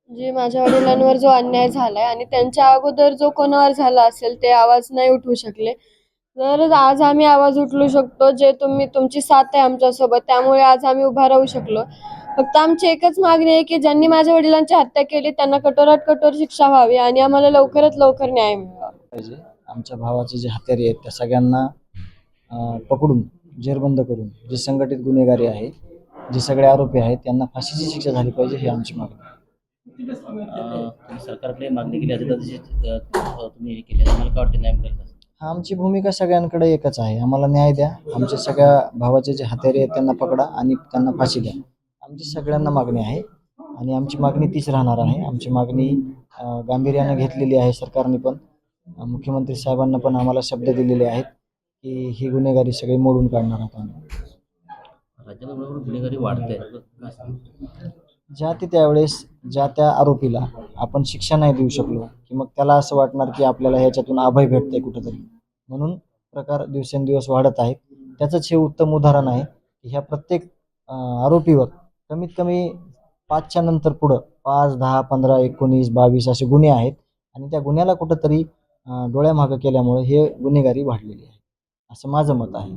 जे माझ्या वडिलांवर जो अन्याय झालाय आणि त्यांच्या अगोदर जो कोणावर झाला असेल ते आवाज नाही उठवू शकले. तर आज आम्ही आवाज उचलू शकतो. जे तुमची साथ आहे आमच्यासोबत, त्यामुळे आज आम्ही उभा राहू शकलो. फक्त आमची एकच मागणी आहे की ज्यांनी माझ्या वडिलांची हत्या केली त्यांना कठोरात कठोर शिक्षा व्हावी आणि आम्हाला लवकरात लवकर न्याय मिळावा. पाहिजे. आमच्या भावाचे जे हत्यारे आहेत त्या सगळ्यांना पकडून जेरबंद करून जे संघटित गुन्हेगारी आहे, जे सगळे आरोपी आहेत त्यांना फाशीची शिक्षा झाली पाहिजे ही आमची मागणी आहे. तुम्ही सरकारकडे मागणी केली असेल तर तशी तुम्ही हे केली मला काय वाटतं न्याय मिळेल का? आमची भूमिका सगळ्यांकडे एकच आहे, आम्हाला न्याय द्या. आमच्या सगळ्या भावाचे जे हत्यारे आहेत त्यांना पकडा आणि त्यांना फाशी द्या. आमची सगळ्यांना मागणी आहे आणि आमची मागणी तीच राहणार आहे. आमची मागणी गांभीर्याने घेतलेली आहे सरकारने पण. मुख्यमंत्री साहेबांना पण आम्हाला शब्द दिलेले आहेत की ही गुन्हेगारी सगळी मोडून काढणार आहोत आम्ही. राज्याबरोबर गुन्हेगारी वाढते. ज्या ते त्यावेळेस ज्या त्या आरोपीला आपण शिक्षा नाही देऊ शकलो की मग त्याला असं वाटणार की आपल्याला ह्याच्यातून अभय भेटतंय कुठंतरी, म्हणून प्रकार दिवसेंदिवस वाढत आहेत. त्याचंच हे उत्तम उदाहरण आहे की ह्या प्रत्येक आरोपीवर कमीत कमी 5च्या नंतर पुढं 5, 10, 15, 19, 22 असे गुन्हे आहेत आणि त्या गुन्ह्याला कुठंतरी डोळ्यामागं केल्यामुळे हे गुन्हेगारी वाढलेली आहे असं माझं मत आहे.